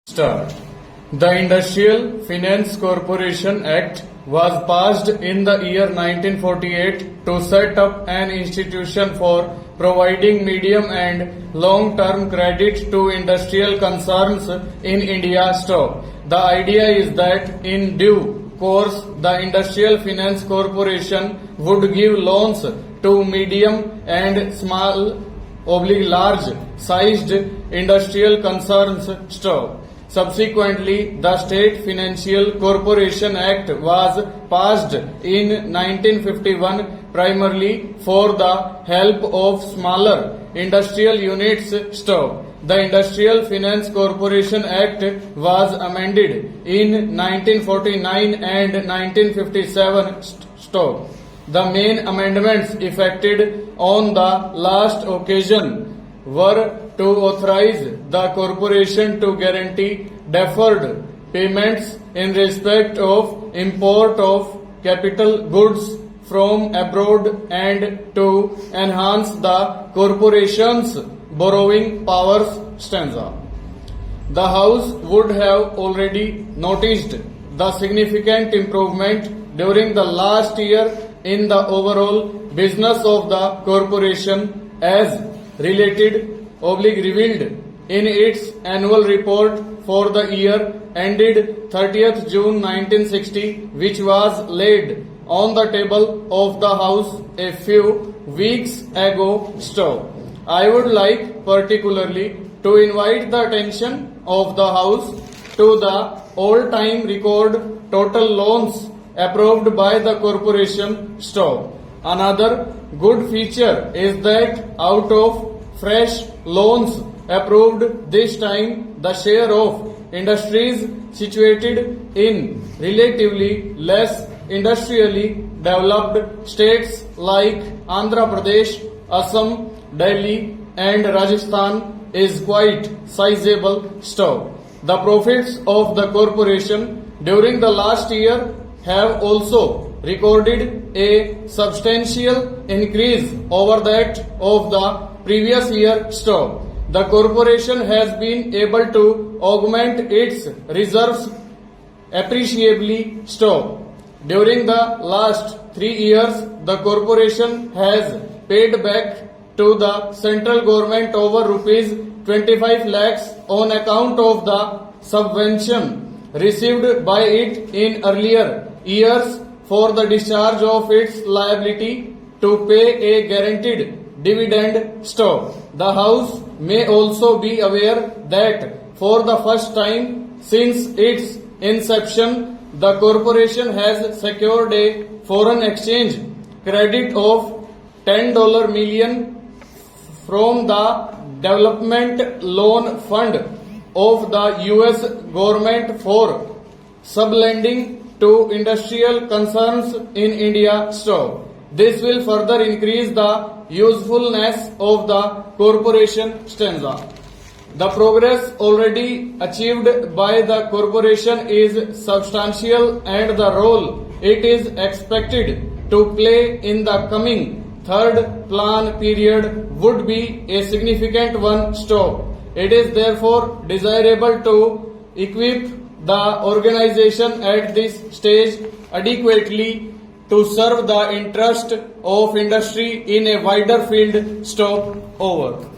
Start. The Industrial Finance Corporation Act was passed in the year 1948 to set up an institution for providing medium and long-term credit to industrial concerns in India. Stop. The idea is that in due course the Industrial Finance Corporation would give loans to medium and small large sized industrial concerns. Stop. Subsequently, the State Financial Corporation Act was passed in 1951 primarily for the help of smaller industrial units. Stop. The Industrial Finance Corporation Act was amended in 1949 and 1957. Stop. The main amendments effected on the last occasion were to authorize the corporation to guarantee deferred payments in respect of import of capital goods from abroad and to enhance the corporation's borrowing powers. Stanza. The House would have already noticed the significant improvement during the last year in the overall business of the corporation as revealed in its annual report for the year ended 30th June 1960, which was laid on the table of the House a few weeks ago. Stop. I would like particularly to invite the attention of the House to the all-time record total loans approved by the corporation. Stop. Another good feature is that out of fresh loans approved this time, the share of industries situated in relatively less industrially developed states like Andhra Pradesh, Assam, Delhi and Rajasthan is quite sizable. Stop. The profits of the corporation during the last year have also recorded a substantial increase over that of the previous year. Stop. The corporation has been able to augment its reserves appreciably. Stop. During the last 3 years, the corporation has paid back to the central government over rupees 25 lakhs on account of the subvention received by it in earlier years for the discharge of its liability to pay a guaranteed dividend. Stop. The House may also be aware that for the first time since its inception, the corporation has secured a foreign exchange credit of $10 million from the Development Loan Fund of the US government for sublending to industrial concerns in India. Stop. This will further increase the usefulness of the corporation. Stanza. The progress already achieved by the corporation is substantial and the role it is expected to play in the coming third plan period would be a significant one. Stop. It is therefore desirable to equip the organization at this stage adequately to serve the interest of industry in a wider field. Stop. Over.